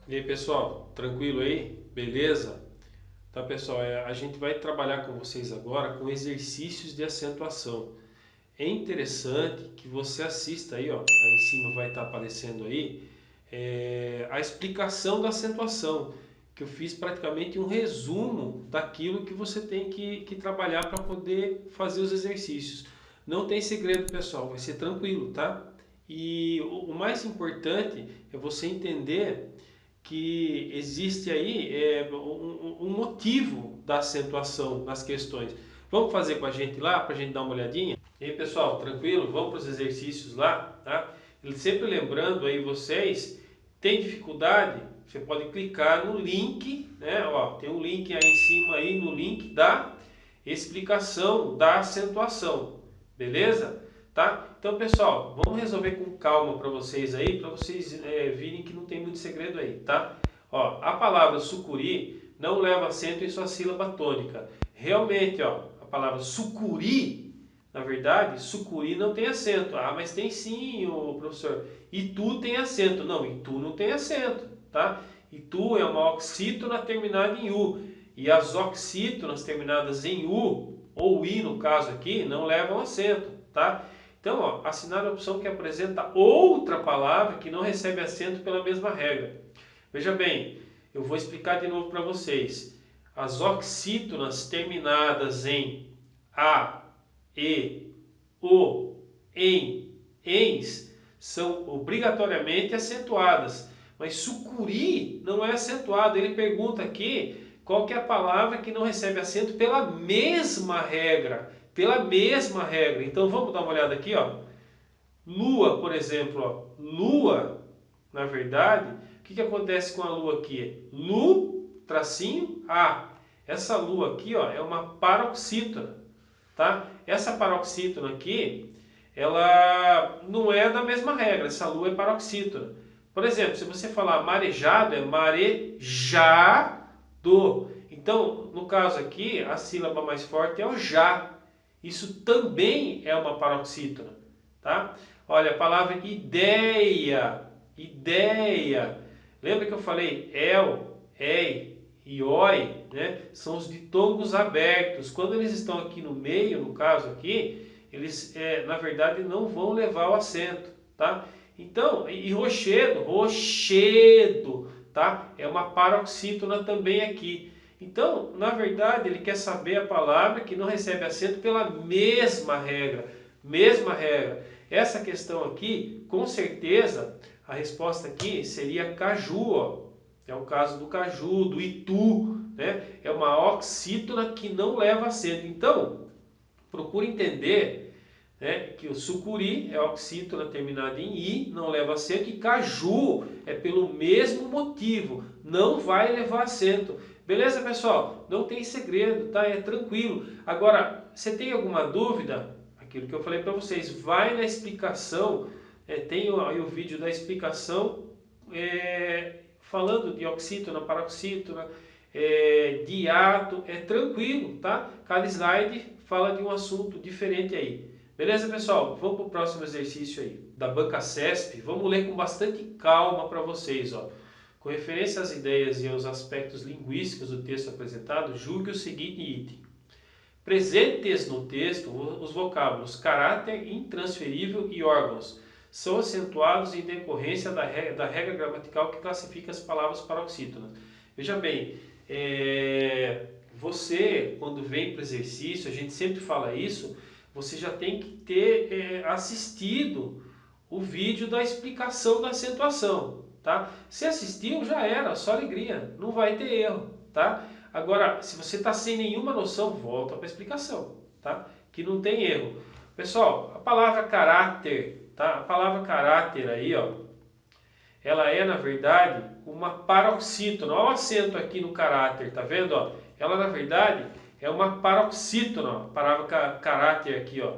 E aí, pessoal, tranquilo aí? Beleza? Tá, pessoal, a gente vai trabalhar com vocês agora com exercícios de acentuação. É interessante que você assista aí, ó, aí em cima vai estar aparecendo aí, a explicação da acentuação, que eu fiz praticamente um resumo daquilo que você tem que trabalhar para poder fazer os exercícios. Não tem segredo, pessoal, vai ser tranquilo, tá? E o mais importante é você entender que existe aí um motivo da acentuação nas questões. Vamos fazer com a gente lá para a gente dar uma olhadinha? E aí, pessoal, tranquilo? Vamos para os exercícios lá, tá? Sempre lembrando aí vocês, tem dificuldade? Você pode clicar no link, né? Ó, tem um link aí em cima aí no link da explicação da acentuação, beleza? Tá? Então, pessoal, vamos resolver com calma para vocês aí, para vocês virem que não tem muito segredo aí, tá? Ó, a palavra sucuri não leva acento em sua sílaba tônica. Realmente, ó, a palavra sucuri, na verdade, sucuri não tem acento. Ah, mas tem sim, o professor. Itu tem acento. Não, itu não tem acento, tá? Itu é uma oxítona terminada em u. E as oxítonas terminadas em u, ou i no caso aqui, não levam acento, tá? Então, ó, assinar a opção que apresenta outra palavra que não recebe acento pela mesma regra. Veja bem, eu vou explicar de novo para vocês. As oxítonas terminadas em a, e, o, em, ens são obrigatoriamente acentuadas. Mas sucuri não é acentuado. Ele pergunta aqui qual que é a palavra que não recebe acento pela mesma regra. Pela mesma regra. Então vamos dar uma olhada aqui, ó. Lua, por exemplo, ó. Lua, na verdade, o que acontece com a lua aqui? Lu, tracinho, A. Essa lua aqui, ó, é uma paroxítona, tá? Essa paroxítona aqui, ela não é da mesma regra. Essa lua é paroxítona. Por exemplo, se você falar marejado, é marejado. Então, no caso aqui, a sílaba mais forte é o já. Isso também é uma paroxítona, tá? Olha, a palavra ideia, ideia. Lembra que eu falei el, ei e oi, né? São os ditongos abertos. Quando eles estão aqui no meio, no caso aqui, eles na verdade não vão levar o acento, tá? Então, e rochedo, rochedo, tá? É uma paroxítona também aqui. Então, na verdade, ele quer saber a palavra que não recebe acento pela mesma regra. Mesma regra. Essa questão aqui, com certeza, a resposta aqui seria caju, ó. É o caso do caju, do itu, né? É uma oxítona que não leva acento. Então, procure entender, né, que o sucuri é oxítona terminada em i, não leva acento, e caju é pelo mesmo motivo, não vai levar acento. Beleza, pessoal? Não tem segredo, tá? É tranquilo. Agora, você tem alguma dúvida? Aquilo que eu falei para vocês, vai na explicação, tem aí o vídeo da explicação, falando de oxítona, paroxítona, diato, é tranquilo, tá? Cada slide fala de um assunto diferente aí. Beleza, pessoal? Vamos para o próximo exercício aí, da banca CESP. Vamos ler com bastante calma para vocês, ó. Com referência às ideias e aos aspectos linguísticos do texto apresentado, julgue o seguinte item. Presentes no texto, os vocábulos caráter, intransferível e órgãos são acentuados em decorrência da regra gramatical que classifica as palavras paroxítonas. Veja bem, você, quando vem para o exercício, a gente sempre fala isso, você já tem que ter assistido o vídeo da explicação da acentuação, tá? Se assistiu, já era, só alegria, não vai ter erro, tá? Agora, se você está sem nenhuma noção, volta para a explicação, tá? Que não tem erro. Pessoal, a palavra caráter, tá? A palavra caráter aí, ó, ela é, na verdade, uma paroxítona. Olha o acento aqui no caráter, tá vendo, ó? Ela, na verdade, é uma paroxítona, ó. A palavra caráter aqui, ó.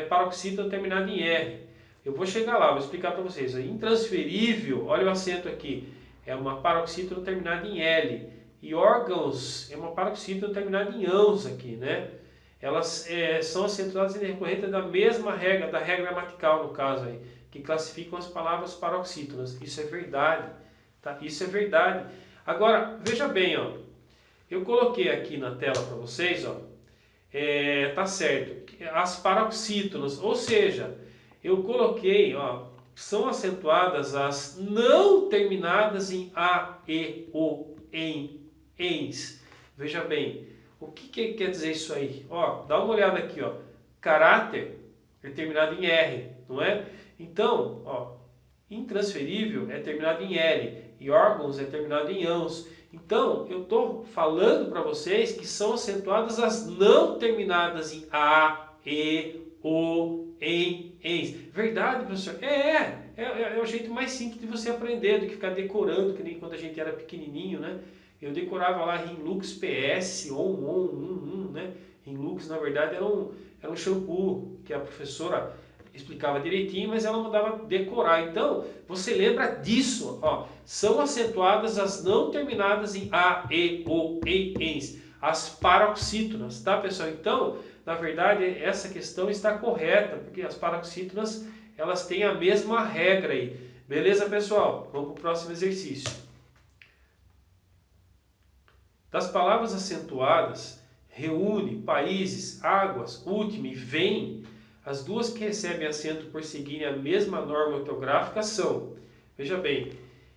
Paroxítona terminada em R. Eu vou chegar lá, vou explicar para vocês. Intransferível, olha o acento aqui, é uma paroxítona terminada em L. E órgãos é uma paroxítona terminada em ãos aqui, né? Elas são acentuadas em decorrência da mesma regra, da regra gramatical no caso aí, que classificam as palavras paroxítonas. Isso é verdade, tá? Isso é verdade. Agora, veja bem, ó, eu coloquei aqui na tela para vocês, ó, tá certo, as paroxítonas, ou seja, eu coloquei, ó, são acentuadas as não terminadas em a, e, o, em, ens. Veja bem, o que quer dizer isso aí? Ó, dá uma olhada aqui, ó. Caráter é terminado em R, não é? Então, ó, intransferível é terminado em L e órgãos é terminado em ãos. Então, eu estou falando para vocês que são acentuadas as não terminadas em a, e, o, em, ens. Verdade, professor? É o jeito mais simples de você aprender do que ficar decorando, que nem quando a gente era pequenininho, né? Eu decorava lá Rinlux PS, né? Rinlux, na verdade, era um shampoo que a professora explicava direitinho, mas ela mandava decorar. Então, você lembra disso, ó. São acentuadas as não terminadas em a, e, o, em, ens. As paroxítonas, tá, pessoal? Então, na verdade, essa questão está correta, porque as paroxítonas, elas têm a mesma regra aí. Beleza, pessoal? Vamos para o próximo exercício. Das palavras acentuadas, reúne, países, águas, última e vem, as duas que recebem acento por seguirem a mesma norma ortográfica são, veja bem,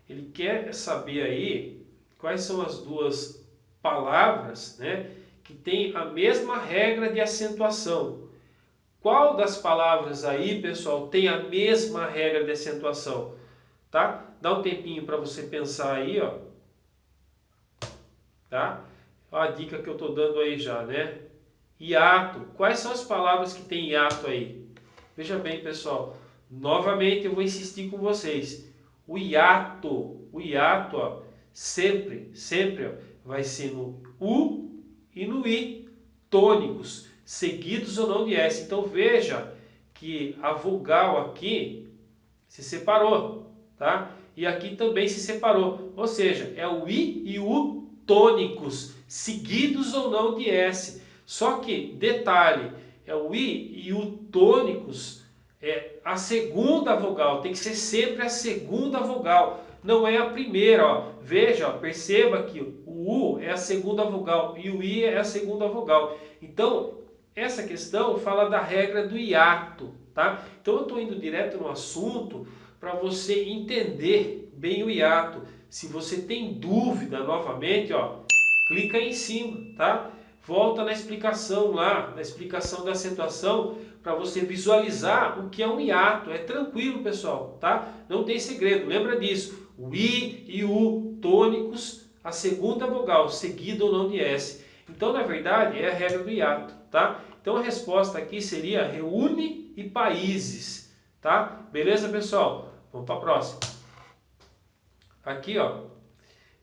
ele quer saber aí quais são as duas palavras, né, que têm a mesma regra de acentuação. Qual das palavras aí, pessoal, tem a mesma regra de acentuação? Tá? Dá um tempinho para você pensar aí, ó. Tá? Olha a dica que eu estou dando aí já, né? Hiato. Quais são as palavras que tem hiato aí? Veja bem, pessoal. Novamente eu vou insistir com vocês. O hiato, ó, sempre, ó, vai ser no U e no I, tônicos, seguidos ou não de S. Então veja que a vogal aqui se separou, tá? E aqui também se separou. Ou seja, é o I e o U tônicos, seguidos ou não de S. Só que, detalhe, é o I e o tônicos, é a segunda vogal, tem que ser sempre a segunda vogal, não é a primeira, ó. Veja, ó, perceba que o U é a segunda vogal e o I é a segunda vogal. Então, essa questão fala da regra do hiato, tá? Então, eu estou indo direto no assunto para você entender bem o hiato. Se você tem dúvida novamente, ó, clica aí em cima, tá? Volta na explicação lá, na explicação da acentuação, para você visualizar o que é um hiato. É tranquilo, pessoal, tá? Não tem segredo, lembra disso. O I e o U tônicos, a segunda vogal, seguida ou não de S. Então, na verdade, é a regra do hiato, tá? Então, a resposta aqui seria reúne e países, tá? Beleza, pessoal? Vamos para a próxima. Aqui, ó.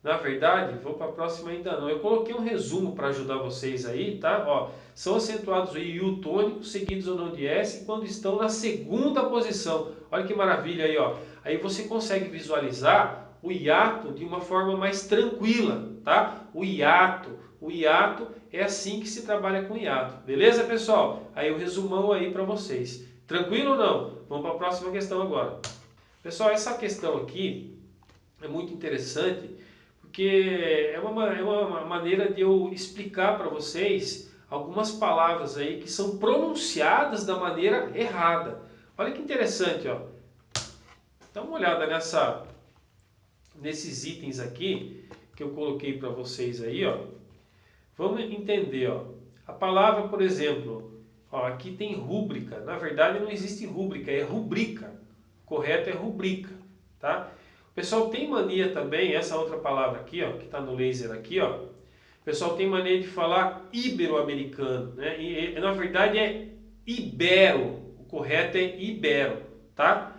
Na verdade, vou para a próxima ainda não. Eu coloquei um resumo para ajudar vocês aí, tá? Ó, são acentuados o I e o tônico, seguidos ou não de S, quando estão na segunda posição. Olha que maravilha aí, ó. Aí você consegue visualizar o hiato de uma forma mais tranquila, tá? O hiato é assim que se trabalha com hiato. Beleza, pessoal? Aí o resumão aí para vocês. Tranquilo ou não? Vamos para a próxima questão agora. Pessoal, essa questão aqui é muito interessante, porque é uma maneira de eu explicar para vocês algumas palavras aí que são pronunciadas da maneira errada. Olha que interessante, ó. Dá uma olhada nesses itens aqui que eu coloquei para vocês aí, ó. Vamos entender, ó. A palavra, por exemplo, ó, aqui tem rúbrica. Na verdade não existe rúbrica, é rubrica. Correto é rubrica, tá? O pessoal tem mania também, essa outra palavra aqui, ó, que está no laser aqui, ó. O pessoal tem mania de falar ibero-americano, né? Na verdade é ibero. O correto é ibero, tá?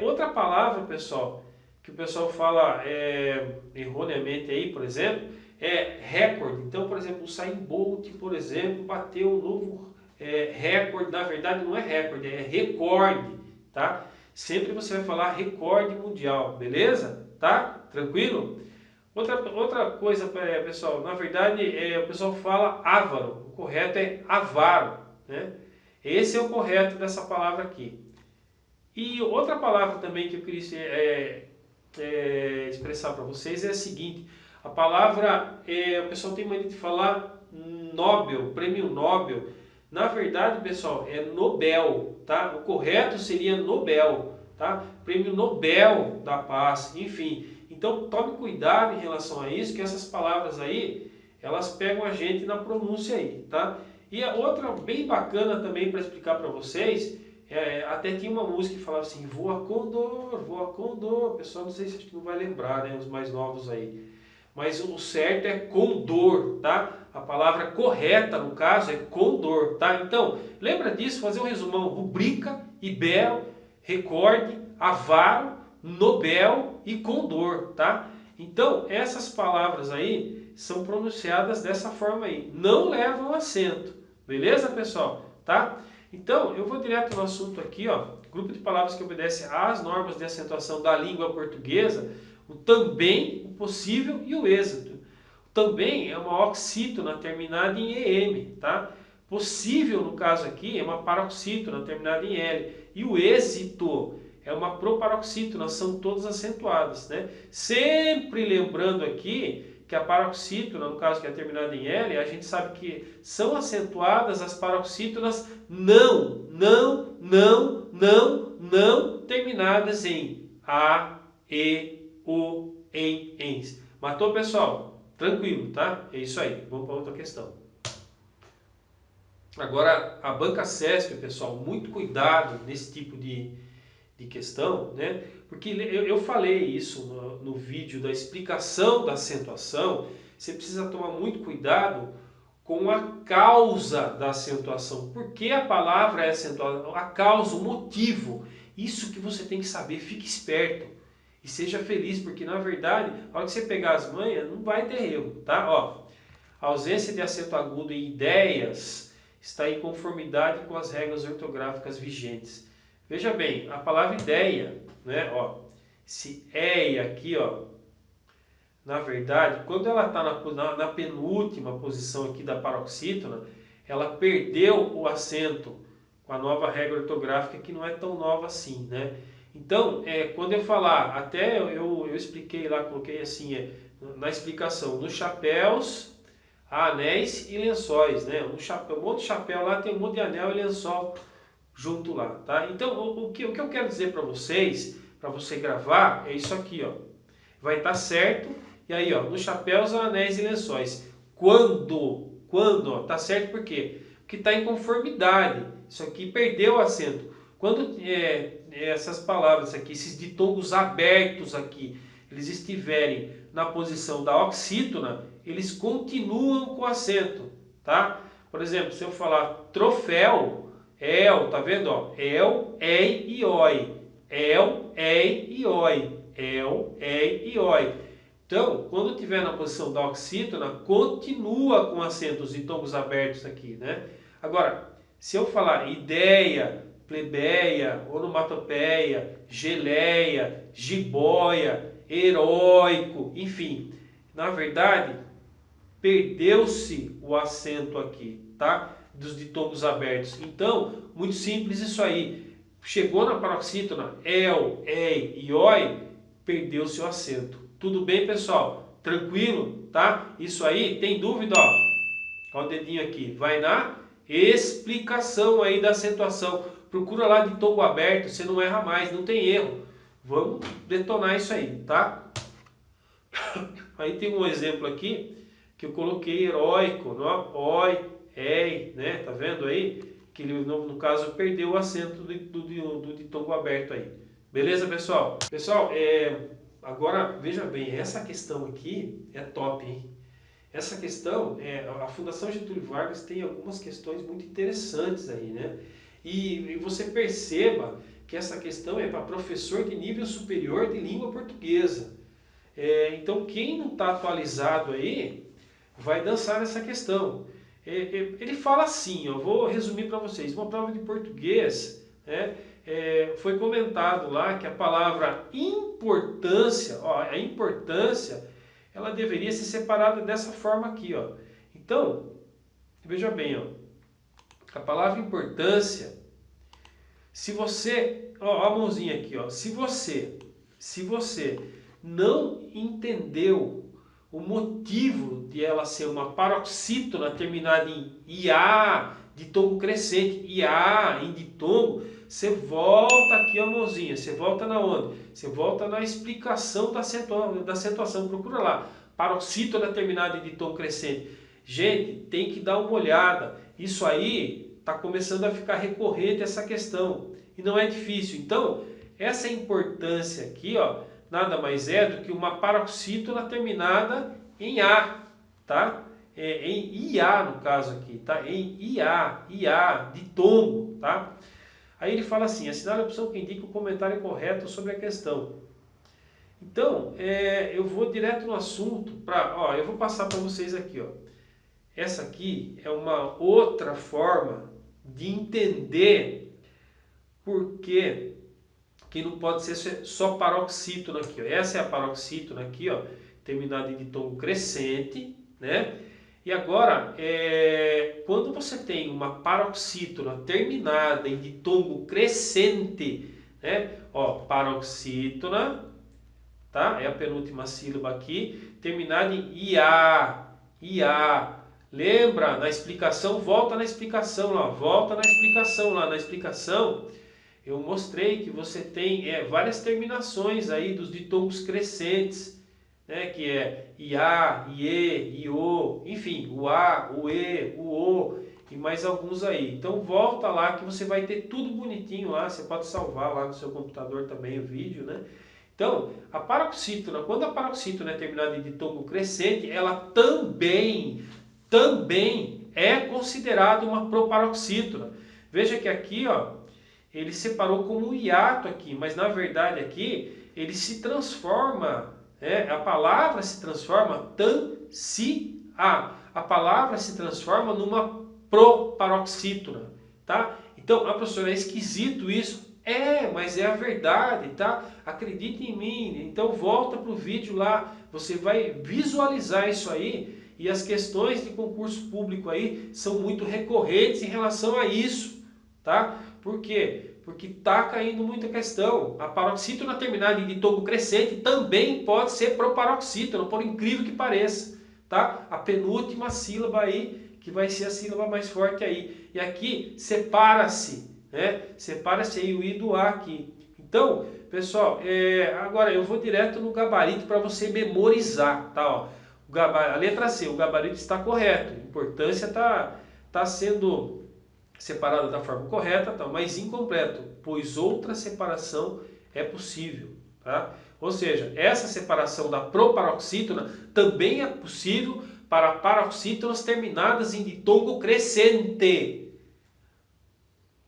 Outra palavra, pessoal, que o pessoal fala erroneamente aí, por exemplo, é recorde. Então, por exemplo, o Usain Bolt, por exemplo, bateu um novo recorde. Na verdade não é recorde, é recorde, tá? Sempre você vai falar recorde mundial, beleza? Tá? Tranquilo? Outra coisa, pessoal, na verdade o pessoal fala avaro, o correto é avaro, né? Esse é o correto dessa palavra aqui. E outra palavra também que eu queria expressar para vocês é a seguinte: a palavra, o pessoal tem mania de falar Nobel, prêmio Nobel. Na verdade, pessoal, é Nobel, tá? O correto seria Nobel, tá? Prêmio Nobel da Paz, enfim. Então, tome cuidado em relação a isso, que essas palavras aí, elas pegam a gente na pronúncia aí, tá? E a outra bem bacana também para explicar para vocês, até tinha uma música que falava assim, voa condor, o pessoal não sei se não vai lembrar, né, os mais novos aí. Mas o certo é condor, tá? A palavra correta, no caso, é condor, tá? Então, lembra disso, fazer um resumão. Rubrica, Ibero, Recorde, Avaro, Nobel e Condor, tá? Então, essas palavras aí são pronunciadas dessa forma aí. Não levam acento, beleza, pessoal? Tá? Então, eu vou direto no assunto aqui, ó. Grupo de palavras que obedece às normas de acentuação da língua portuguesa, o também, o possível e o êxito. Também é uma oxítona terminada em EM, tá? Possível, no caso aqui, é uma paroxítona terminada em L. E o êxito é uma proparoxítona, são todas acentuadas, né? Sempre lembrando aqui que a paroxítona, no caso que é terminada em L, a gente sabe que são acentuadas as paroxítonas não terminadas em A, E, O, em, ens. Matou, pessoal? Tranquilo, tá? É isso aí. Vamos para outra questão. Agora, a banca CESP, pessoal, muito cuidado nesse tipo de questão, né? Porque eu falei isso no vídeo da explicação da acentuação. Você precisa tomar muito cuidado com a causa da acentuação. Por que a palavra é acentuada? A causa, o motivo. Isso que você tem que saber. Fique esperto e seja feliz, porque na verdade, a hora que você pegar as manhas, não vai ter erro, tá? Ó, a ausência de acento agudo em ideias está em conformidade com as regras ortográficas vigentes. Veja bem, a palavra ideia, né? Ó, esse EI aqui, ó, na verdade, quando ela está na penúltima posição aqui da paroxítona, ela perdeu o acento com a nova regra ortográfica que não é tão nova assim, né? Então, quando eu falar, até eu expliquei lá, coloquei assim, na explicação, nos chapéus, anéis e lençóis, né? Um monte de chapéu lá tem um monte de anel e lençol junto lá, tá? Então, o que eu quero dizer para vocês, para você gravar, é isso aqui, ó. Vai estar certo, e aí, ó, nos chapéus, anéis e lençóis. Ó, tá certo por quê? Porque está em conformidade. Isso aqui perdeu o acento. Quando essas palavras aqui, esses ditongos abertos aqui, eles estiverem na posição da oxítona, eles continuam com acento, tá? Por exemplo, se eu falar troféu, tá vendo? Ó? Ei e oi. Ei e oi. Ei e oi. Então, quando estiver na posição da oxítona, continua com acentos e tongos abertos aqui, né? Agora, se eu falar ideia, plebeia, onomatopeia, geleia, jiboia, heróico, enfim, na verdade, perdeu-se o acento aqui, tá? Dos ditongos abertos. Então, muito simples isso aí. Chegou na paroxítona, ei e oi, perdeu-se o acento. Tudo bem, pessoal? Tranquilo, tá? Isso aí, tem dúvida, ó? Olha o dedinho aqui. Vai na explicação aí da acentuação. Procura lá de tongo aberto, você não erra mais, não tem erro. Vamos detonar isso aí, tá? Aí tem um exemplo aqui que eu coloquei heróico, não? Oi, ei, né? Tá vendo aí? Que ele, no caso, perdeu o acento do ditongo aberto aí. Beleza, pessoal? Pessoal, agora veja bem, essa questão aqui é top, hein? Essa questão, a Fundação Getúlio Vargas tem algumas questões muito interessantes aí, né? E você perceba que essa questão é para professor de nível superior de língua portuguesa. Então, quem não está atualizado aí, vai dançar nessa questão. Ele fala assim, eu vou resumir para vocês. Uma prova de português, né, foi comentado lá que a palavra importância, ó, a importância, ela deveria ser separada dessa forma aqui, ó. Então, veja bem, ó, a palavra importância, se você, ó, a mãozinha aqui, ó, se você não entendeu o motivo de ela ser uma paroxítona terminada em IA, de tombo crescente, IA, em ditongo, você volta aqui, ó, mãozinha, você volta na onde? Você volta na explicação da acentuação, procura lá, paroxítona terminada em ditongo crescente. Gente, tem que dar uma olhada, isso aí está começando a ficar recorrente essa questão, e não é difícil. Então, essa importância aqui, ó, nada mais é do que uma paroxítona terminada em A, tá? Em IA no caso aqui, tá? Em IA, de tombo, tá? Aí ele fala assim, assinale a opção que indica o comentário correto sobre a questão. Então, eu vou direto no assunto, eu vou passar para vocês aqui, ó. Essa aqui é uma outra forma de entender por que não pode ser só paroxítona aqui, ó. Essa é a paroxítona aqui, ó, terminada em ditongo crescente, né? E agora, quando você tem uma paroxítona terminada em ditongo crescente, né? Ó, paroxítona, tá? É a penúltima sílaba aqui, terminada em IA. Lembra na explicação? Volta na explicação lá, na explicação eu mostrei que você tem várias terminações aí dos ditongos crescentes, né? Que é IA, IE, IO, enfim, o A, o E, o O e mais alguns aí. Então volta lá que você vai ter tudo bonitinho lá, você pode salvar lá no seu computador também o vídeo, né? Então, a paroxítona, quando a paroxítona é terminada em ditongo crescente, ela também é considerada uma proparoxítona. Veja que aqui, ó, ele separou como um hiato aqui, mas na verdade aqui ele se transforma, a palavra se transforma a palavra se transforma numa proparoxítona, tá? Então, professor, é esquisito isso. Mas é a verdade, tá? Acredite em mim. Então volta para o vídeo lá, você vai visualizar isso aí, e as questões de concurso público aí são muito recorrentes em relação a isso, tá? Por quê? Porque está caindo muita questão. A paroxítona terminada em ditongo crescente também pode ser proparoxítona, por incrível que pareça, tá? A penúltima sílaba aí, que vai ser a sílaba mais forte aí. E aqui separa-se, né? Separa-se aí o I do A aqui. Então, pessoal, agora eu vou direto no gabarito para você memorizar, tá? Ó, a letra C, o gabarito está correto. A importância está sendo separada da forma correta, tá? Mas incompleto, pois outra separação é possível, tá? Ou seja, essa separação da proparoxítona também é possível para paroxítonas terminadas em ditongo crescente.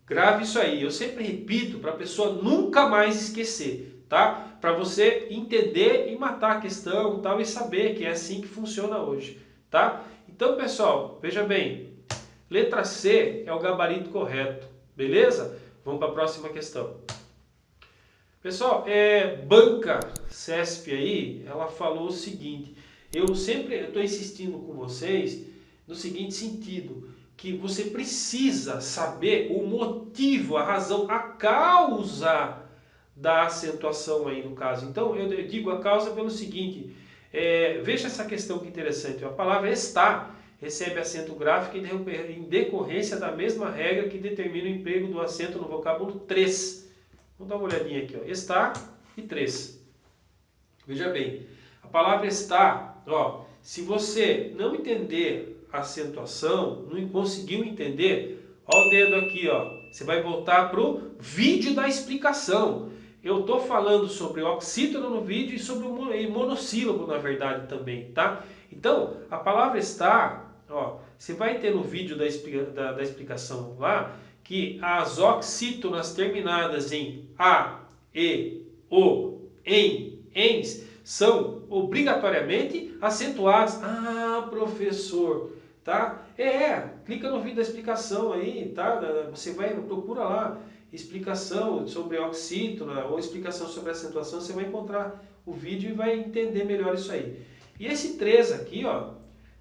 Grave isso aí, eu sempre repito para a pessoa nunca mais esquecer, tá? Para você entender e matar a questão, tal, e saber que é assim que funciona hoje, tá? Então, pessoal, veja bem, letra C é o gabarito correto, beleza? Vamos para a próxima questão. Pessoal, Banca CESP aí, ela falou o seguinte, eu sempre estou insistindo com vocês no seguinte sentido, que você precisa saber o motivo, a razão, a causa da acentuação aí no caso. Então, eu digo a causa pelo seguinte, veja essa questão que interessante, a palavra está recebe acento gráfico em decorrência da mesma regra que determina o emprego do acento no vocábulo 3. Vamos dar uma olhadinha aqui, ó. Está e 3. Veja bem, a palavra está, ó, se você não entender a acentuação, não conseguiu entender, ó o dedo aqui, ó, você vai voltar para o vídeo da explicação. Eu estou falando sobre oxítono no vídeo e sobre o monossílabo, na verdade, também, tá? Então, a palavra está, ó, você vai ter no vídeo da explicação lá, que as oxítonas terminadas em A, E, O, ENS, são obrigatoriamente acentuadas. Ah, professor, tá? Clica no vídeo da explicação aí, tá? Você procura lá, explicação sobre oxítona ou explicação sobre acentuação, você vai encontrar o vídeo e vai entender melhor isso aí. E esse 3 aqui, ó,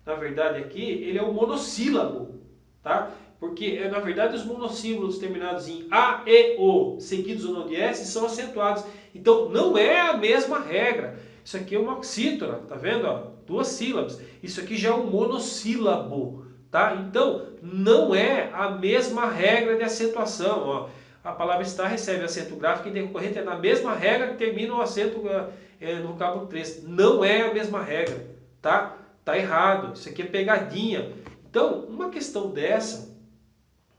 na verdade aqui, ele é um monossílabo, tá? Porque, na verdade, os monossílabos terminados em A, E, O, seguidos ou não de S, são acentuados. Então, não é a mesma regra. Isso aqui é uma oxítona, tá vendo? Ó? 2 sílabas. Isso aqui já é um monossílabo, tá? Então, não é a mesma regra de acentuação, ó. A palavra está recebe acento gráfico intercorrente, é na mesma regra que termina o acento no vocábulo 3. Não é a mesma regra, tá? Tá errado, isso aqui é pegadinha. Então, uma questão dessa,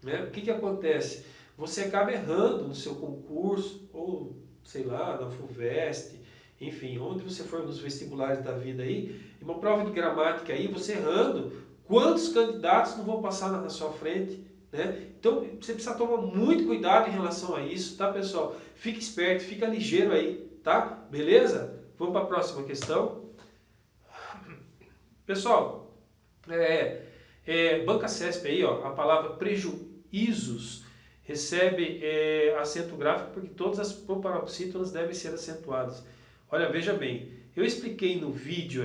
né, o que acontece? Você acaba errando no seu concurso, ou sei lá, na FUVEST, enfim, onde você for nos vestibulares da vida aí, e uma prova de gramática aí, você errando, quantos candidatos não vão passar na sua frente? Né? Então, você precisa tomar muito cuidado em relação a isso, tá, pessoal? Fique esperto, fica ligeiro aí, tá? Beleza? Vamos para a próxima questão. Pessoal, Banca CESP aí, ó, a palavra prejuízos recebe acento gráfico porque todas as proparoxítonas devem ser acentuadas. Olha, veja bem, eu expliquei no vídeo,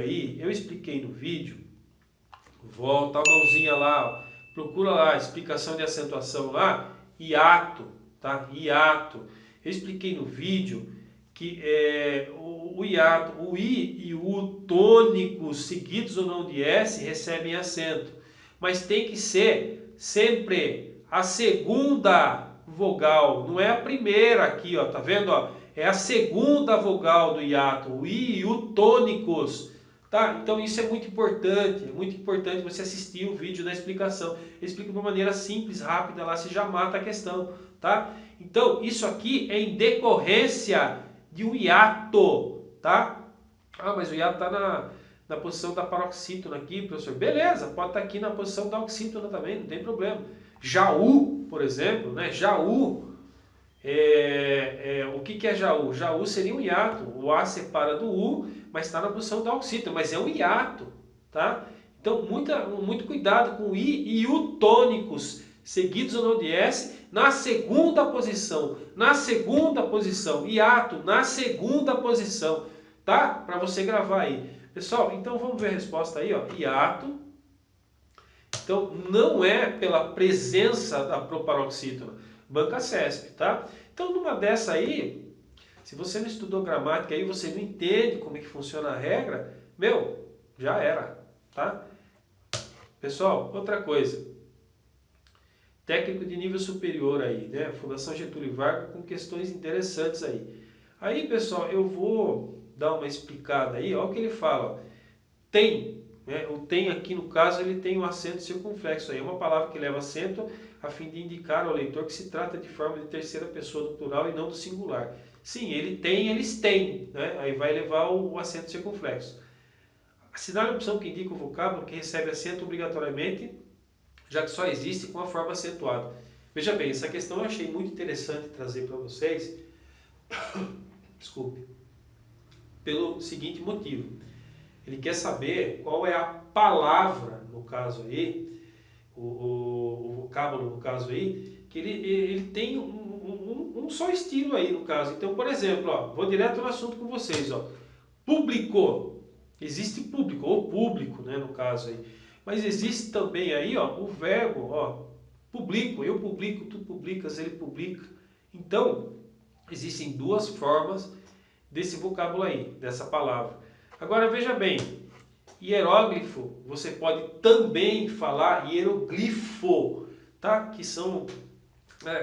volta a mãozinha lá, ó, procura lá, explicação de acentuação lá, hiato, tá? Hiato. Eu expliquei no vídeo que o hiato, o I e o U tônicos seguidos ou não de S recebem acento. Mas tem que ser sempre a segunda vogal, não é a primeira aqui, ó, tá vendo? Ó? É a segunda vogal do hiato, o I e o tônicos. Tá? Então isso é muito importante você assistir o vídeo da explicação. Eu explico de uma maneira simples, rápida, lá você já mata a questão. Tá? Então isso aqui é em decorrência de um hiato. Tá? Ah, mas o hiato está na posição da paroxítona aqui, professor. Beleza, pode estar aqui na posição da oxítona também, não tem problema. Jaú, por exemplo, né? Jaú, o que é Jaú? Jaú seria um hiato. O A separa do U, mas está na posição da oxítona, mas é um hiato, tá? Então, muito cuidado com o I e U tônicos, seguidos ou não de S, na segunda posição. Na segunda posição. Hiato, na segunda posição. Tá? Para você gravar aí. Pessoal, então vamos ver a resposta aí, ó. Hiato. Então, não é pela presença da proparoxítona. Banca CESP, tá? Então, numa dessa aí, se você não estudou gramática aí, você não entende como é que funciona a regra, meu, já era, tá? Pessoal, outra coisa. Técnico de nível superior aí, né? Fundação Getúlio Vargas com questões interessantes aí. Aí, pessoal, eu vou dar uma explicada aí, olha o que ele fala. Tem, né? O tem aqui no caso ele tem um acento circunflexo aí, é uma palavra que leva acento a fim de indicar ao leitor que se trata de forma de terceira pessoa do plural e não do singular. Sim, ele tem, eles têm, né? Aí vai levar o acento circunflexo. Assinale a opção que indica o vocábulo que recebe acento obrigatoriamente, já que só existe com a forma acentuada. Veja bem, essa questão eu achei muito interessante trazer para vocês. Desculpe. Pelo seguinte motivo. Ele quer saber qual é a palavra, no caso aí, o vocábulo no caso aí, que ele tem um só estilo aí no caso. Então, por exemplo, ó, vou direto no assunto com vocês. Ó. Público. Existe público, ou público, né, no caso aí. Mas existe também aí, ó, o verbo, ó, publico, eu publico, tu publicas, ele publica. Então, existem duas formas desse vocábulo aí, dessa palavra. Agora veja bem, hieróglifo, você pode também falar hieroglifo, tá? Que são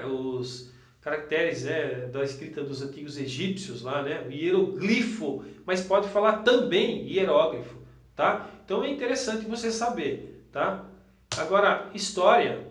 os caracteres da escrita dos antigos egípcios lá, né? O hieroglifo, mas pode falar também hieróglifo, tá? Então é interessante você saber, tá? Agora, história,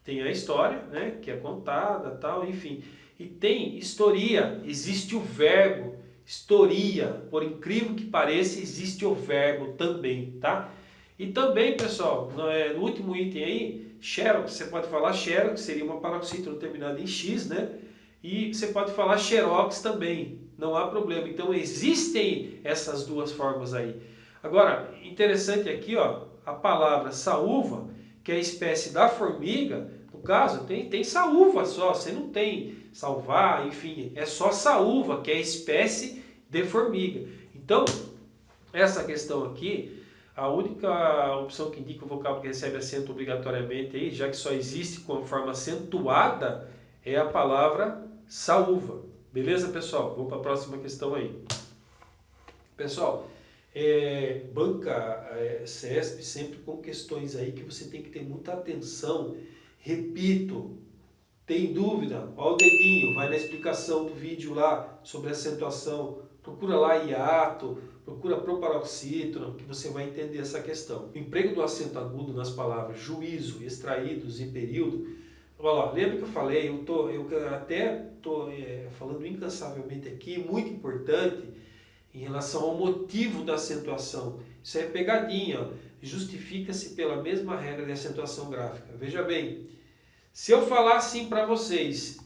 tem a história, né? Que é contada, tal, enfim. E tem historia, existe o verbo, historia, por incrível que pareça, existe o verbo também, tá? E também, pessoal, no último item aí, xerox, você pode falar xerox, seria uma paroxítona terminada em x, né? E você pode falar xerox também, não há problema. Então existem essas duas formas aí. Agora, interessante aqui, ó, a palavra saúva, que é a espécie da formiga, no caso, tem saúva só, você não tem salvar, enfim, é só saúva, que é a espécie de formiga. Então, essa questão aqui, a única opção que indica o vocábulo que recebe acento obrigatoriamente aí, já que só existe com a forma acentuada, é a palavra saúva. Beleza, pessoal? Vamos para a próxima questão aí. Pessoal, banca CESP sempre com questões aí que você tem que ter muita atenção. Repito, tem dúvida? Olha o dedinho, vai na explicação do vídeo lá sobre acentuação, procura lá hiato, procura proparoxítono, que você vai entender essa questão. O emprego do acento agudo nas palavras juízo, extraídos e período. Olha lá, lembra que eu falei, eu até estou falando incansavelmente aqui, muito importante, em relação ao motivo da acentuação. Isso é pegadinha, justifica-se pela mesma regra de acentuação gráfica. Veja bem, se eu falar assim para vocês,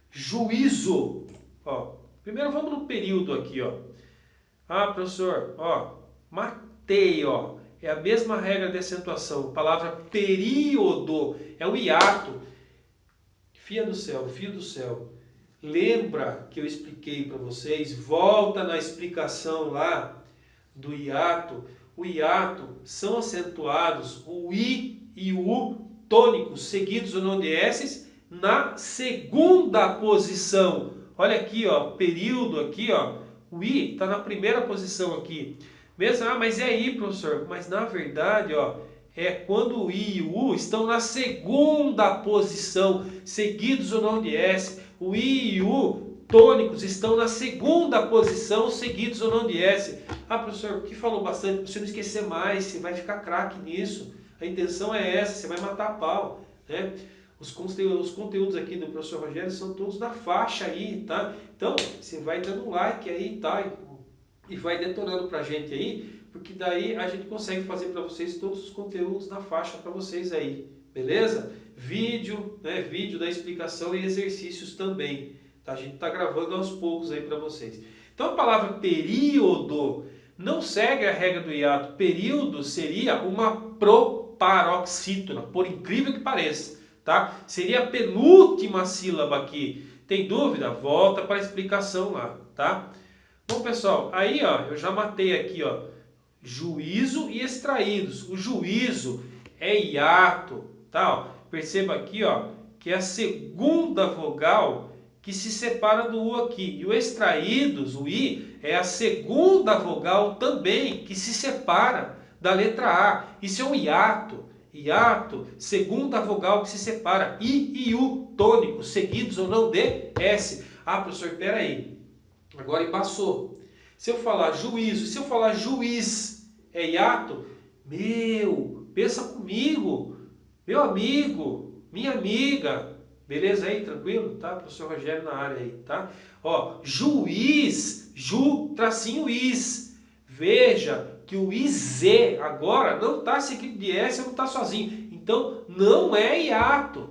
juízo, ó, primeiro vamos no período aqui, ó. Ah, professor, ó, matei, ó, é a mesma regra de acentuação. A palavra período é um hiato. Fia do céu, fio do céu. Lembra que eu expliquei para vocês? Volta na explicação lá do hiato. O hiato são acentuados o I e o U tônicos, seguidos ou não de S, na segunda posição. Olha aqui, ó, período aqui, ó, o I está na primeira posição aqui. Mesmo, mas é aí, professor? Mas na verdade, ó, é quando o I e o U estão na segunda posição, seguidos ou não de S. O I e o U tônicos estão na segunda posição, seguidos ou não de S. Ah, professor, o que falou bastante, para você não esquecer mais, você vai ficar craque nisso. A intenção é essa, você vai matar a pau, né? Os conteúdos aqui do professor Rogério são todos na faixa aí, tá? Então, você vai dando um like aí, tá? E vai detonando pra gente aí, porque daí a gente consegue fazer para vocês todos os conteúdos na faixa para vocês aí, beleza? Vídeo, né? Vídeo da explicação e exercícios também, tá? A gente tá gravando aos poucos aí para vocês. Então, a palavra período não segue a regra do hiato. Período seria uma proparoxítona, por incrível que pareça, tá? Seria a penúltima sílaba aqui. Tem dúvida? Volta para a explicação lá, tá? Bom, pessoal, aí ó, eu já matei aqui, ó, juízo e extraídos. O juízo é hiato, tá? Ó, perceba aqui, ó, que é a segunda vogal que se separa do U aqui. E o extraídos, o I, é a segunda vogal também que se separa da letra A. Isso é um hiato. Hiato, segunda vogal que se separa. I e U tônicos, seguidos ou não de S. Ah, professor, peraí. Agora embaçou. Se eu falar juízo, se eu falar juiz é hiato, pensa comigo, meu amigo, minha amiga, beleza aí, tranquilo? Tá? Professor Rogério na área aí, tá? Ó, juiz, tracinho is. Veja que o IZ agora não está seguido de S, não está sozinho. Então, não é hiato,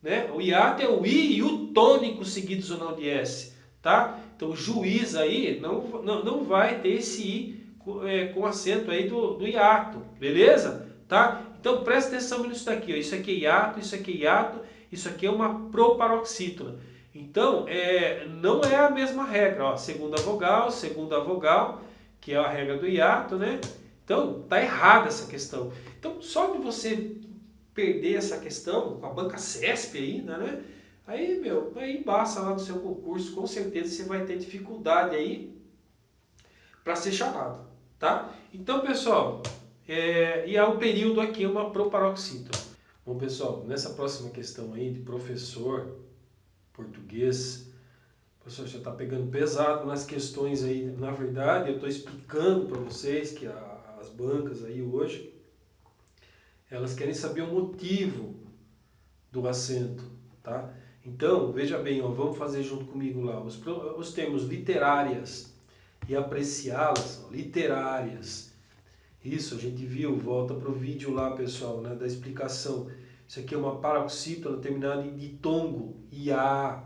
né? O hiato é o I e o tônico seguidos ou não de S, tá? Então, o juiz aí não vai ter esse I com acento aí do hiato, beleza? Tá? Então, presta atenção nisso daqui, ó. Isso aqui é hiato, isso aqui é hiato, isso aqui é uma proparoxítona. Então, não é a mesma regra, ó. Segunda vogal, que é a regra do hiato, né? Então, tá errada essa questão. Então, só de você perder essa questão com a banca CESP ainda, né? Aí, aí embaça lá no seu concurso, com certeza você vai ter dificuldade aí para ser chamado, tá? Então, pessoal, e o período aqui é uma proparoxítona. Bom, pessoal, nessa próxima questão aí de professor português, o professor já está pegando pesado nas questões aí. Na verdade, eu estou explicando para vocês que as bancas aí hoje, elas querem saber o motivo do acento, tá? Então, veja bem, ó, vamos fazer junto comigo lá os termos literárias e apreciá-las, literárias. Isso, a gente viu, volta para o vídeo lá, pessoal, né, da explicação. Isso aqui é uma paroxítona terminada em ditongo, ia,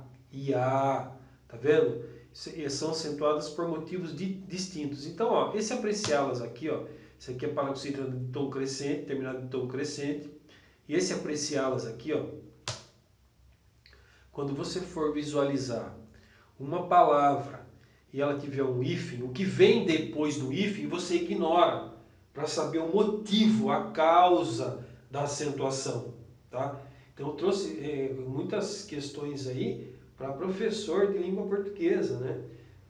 tá vendo? São acentuadas por motivos distintos. Então, ó, esse apreciá-las aqui, ó, isso aqui é paroxítona de tom crescente, terminada em tom crescente. E esse apreciá-las aqui, ó, quando você for visualizar uma palavra e ela tiver um hífen, o que vem depois do hífen você ignora para saber o motivo, a causa da acentuação, tá? Então eu trouxe muitas questões aí para professor de língua portuguesa, né?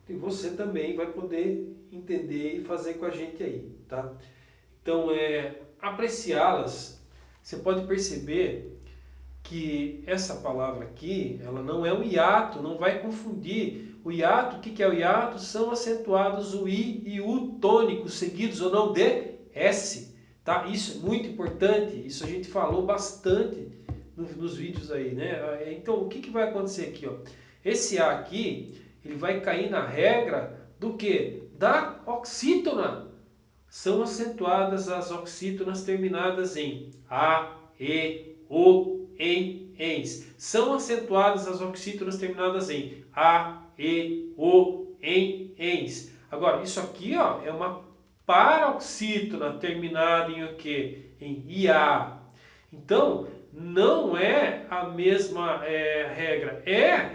E você também vai poder entender e fazer com a gente aí, tá? Então, apreciá-las, você pode perceber que essa palavra aqui, ela não é um hiato, não vai confundir. O hiato, o que é o hiato? São acentuados o I e o tônico, seguidos ou não de S, tá? Isso é muito importante, isso a gente falou bastante nos vídeos aí, né? Então, o que vai acontecer aqui, ó? Esse A aqui, ele vai cair na regra do quê? Da oxítona. São acentuadas as oxítonas terminadas em A, E, O, em, ens. São acentuadas as oxítonas terminadas em A, E, O, em, ens. Agora, isso aqui, ó, é uma paroxítona terminada em o quê? Em IA. Então, não é a mesma regra.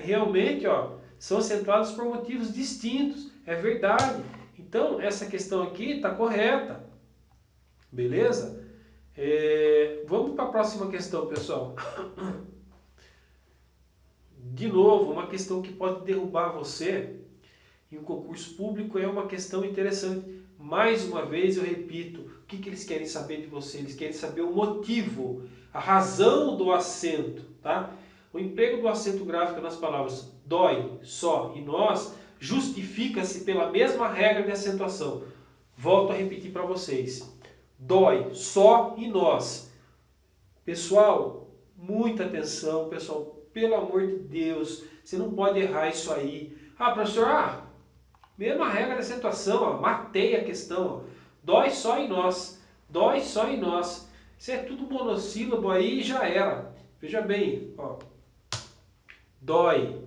Realmente, ó, são acentuados por motivos distintos. É verdade. Então, essa questão aqui está correta. Beleza? Vamos para a próxima questão, pessoal. De novo, uma questão que pode derrubar você em um concurso público é uma questão interessante. Mais uma vez eu repito, o que eles querem saber de você? Eles querem saber o motivo, a razão do acento, tá? O emprego do acento gráfico nas palavras dói, só e nós justifica-se pela mesma regra de acentuação. Volto a repetir para vocês. Dói, só e nós. Pessoal, muita atenção, pessoal, pelo amor de Deus, você não pode errar isso aí. Ah, professor, mesma regra de acentuação, ó, matei a questão. Ó. Dói só em nós, dói só em nós. Isso é tudo monossílabo aí e já era. Veja bem, ó. Dói,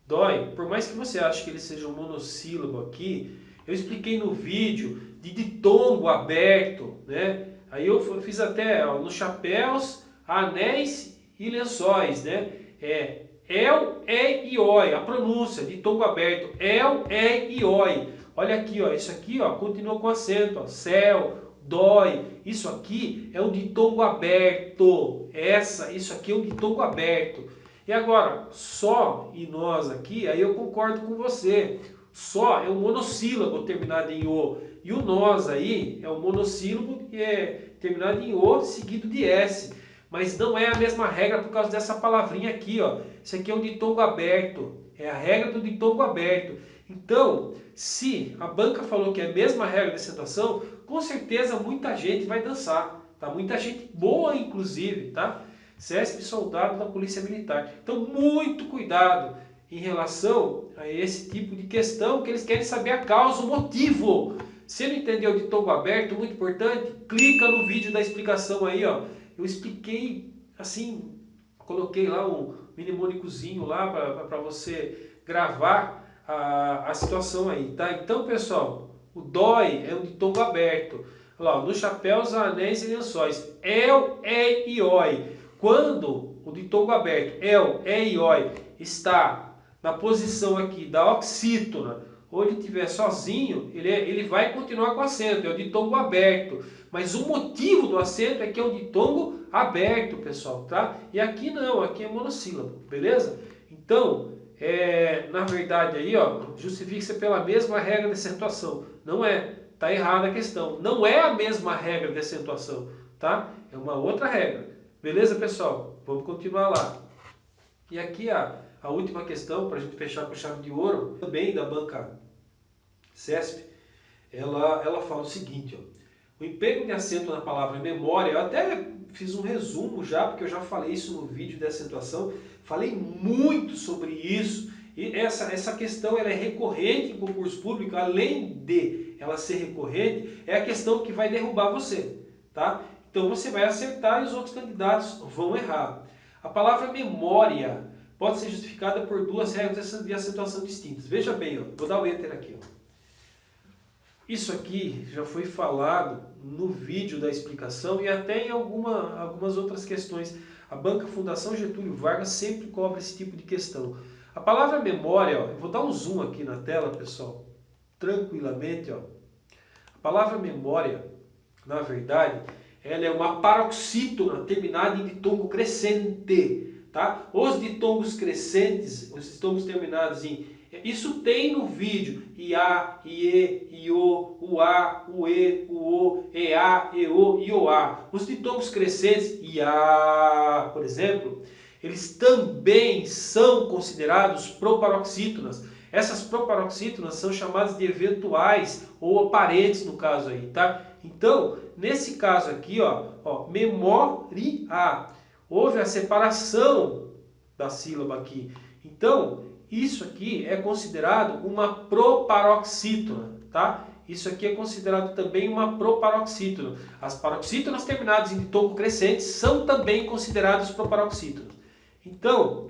dói. Por mais que você ache que ele seja um monossílabo aqui, eu expliquei no vídeo de ditongo aberto, né? Aí eu fiz até ó, nos chapéus, anéis e lençóis, né? El, e, oi, a pronúncia de ditongo aberto, el, e, oi. Olha aqui, ó, isso aqui, ó, continua com acento, ó, céu, dói. Isso aqui é um ditongo aberto. Isso aqui é um ditongo aberto. E agora, só e nós aqui, aí eu concordo com você. Só é um monossílabo terminado em o. E o nós aí é um monossílabo que é terminado em o seguido de s. Mas não é a mesma regra por causa dessa palavrinha aqui, ó. Isso aqui é um ditongo aberto. É a regra do ditongo aberto. Então, se a banca falou que é a mesma regra de acentuação, com certeza muita gente vai dançar. Tá? Muita gente boa, inclusive, tá? CESP soldado da Polícia Militar. Então, muito cuidado em relação a esse tipo de questão, que eles querem saber a causa, o motivo. Se não entendeu de ditongo aberto, muito importante, clica no vídeo da explicação aí, ó. Eu expliquei, assim, coloquei lá um mnemônicozinho lá para você gravar a situação aí, tá? Então, pessoal, o dói é um ditongo aberto. Olha lá, nos chapéus, anéis e lençóis. El, e, oi. Quando o ditongo aberto, el, e, oi, está na posição aqui da oxítona, ou ele estiver sozinho, ele vai continuar com acento, é o ditongo aberto. Mas o motivo do acento é que é um ditongo aberto, pessoal, tá? E aqui não, aqui é monossílabo, beleza? Então, na verdade aí, ó, justifica-se pela mesma regra de acentuação. Não é, tá errada a questão. Não é a mesma regra de acentuação, tá? É uma outra regra. Beleza, pessoal? Vamos continuar lá. E aqui a última questão, para a gente fechar com chave de ouro, também da banca CESP, ela fala o seguinte, ó. O emprego de acento na palavra memória, eu até fiz um resumo já, porque eu já falei isso no vídeo de acentuação, falei muito sobre isso, e essa questão ela é recorrente em concurso público, além de ela ser recorrente, é a questão que vai derrubar você, tá? Então você vai acertar e os outros candidatos vão errar. A palavra memória pode ser justificada por duas regras de acentuação distintas. Veja bem, ó, vou dar o enter aqui, ó. Isso aqui já foi falado no vídeo da explicação e até em algumas outras questões. A Banca Fundação Getúlio Vargas sempre cobra esse tipo de questão. A palavra memória, ó, eu vou dar um zoom aqui na tela, pessoal, tranquilamente. Ó. A palavra memória, na verdade, ela é uma paroxítona terminada em ditongo crescente. Tá? Os ditongos crescentes, os ditongos terminados em Isso tem no vídeo. IA, IE, IO, UA, UE, UO, EA, EO, IOA. Os ditongos crescentes, IA, por exemplo, eles também são considerados proparoxítonas. Essas proparoxítonas são chamadas de eventuais ou aparentes no caso aí, tá? Então, nesse caso aqui, memoria, houve a separação da sílaba aqui. Então, isso aqui é considerado uma proparoxítona, tá? Isso aqui é considerado também uma proparoxítona. As paroxítonas terminadas em ditongo crescente são também consideradas proparoxítonas. Então,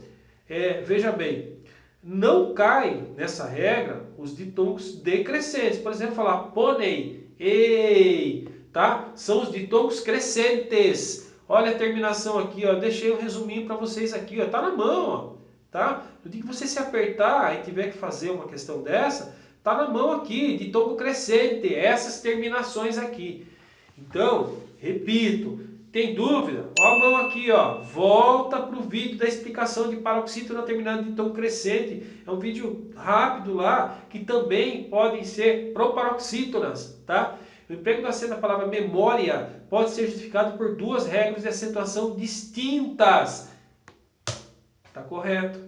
veja bem, não cai nessa regra os ditongos decrescentes. Por exemplo, falar pônei, ei, tá? São os ditongos crescentes. Olha a terminação aqui, ó. Deixei um resuminho para vocês aqui, ó. Tá na mão, ó, tá? No dia que você se apertar e tiver que fazer uma questão dessa, tá na mão aqui, ditongo crescente, essas terminações aqui. Então, repito, tem dúvida? Ó a mão aqui, ó. Volta para o vídeo da explicação de paroxítona terminada de tom crescente. É um vídeo rápido lá, que também podem ser proparoxítonas, tá? O emprego do acento da palavra memória pode ser justificado por duas regras de acentuação distintas. Tá correto,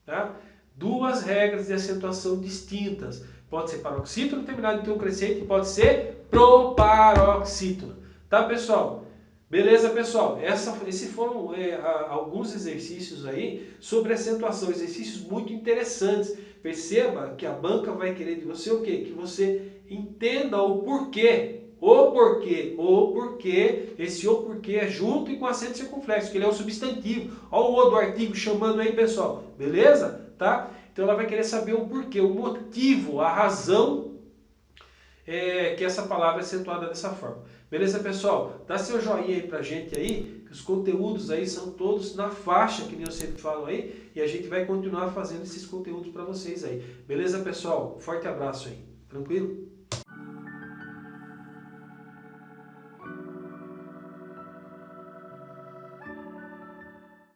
tá? Duas regras de acentuação distintas. Pode ser paroxítona terminada em tom crescente e pode ser proparoxítona. Tá, pessoal? Beleza, pessoal? Esses foram alguns exercícios aí sobre acentuação, exercícios muito interessantes. Perceba que a banca vai querer de você o quê? Que você entenda o porquê. O porquê, esse o porquê é junto e com acento circunflexo, que ele é o substantivo. Olha o o do artigo chamando aí, pessoal. Beleza? Tá? Então ela vai querer saber o porquê, o motivo, a razão que essa palavra é acentuada dessa forma. Beleza, pessoal? Dá seu joinha aí pra gente aí, que os conteúdos aí são todos na faixa, que nem eu sempre falo aí, e a gente vai continuar fazendo esses conteúdos para vocês aí. Beleza, pessoal? Forte abraço aí. Tranquilo?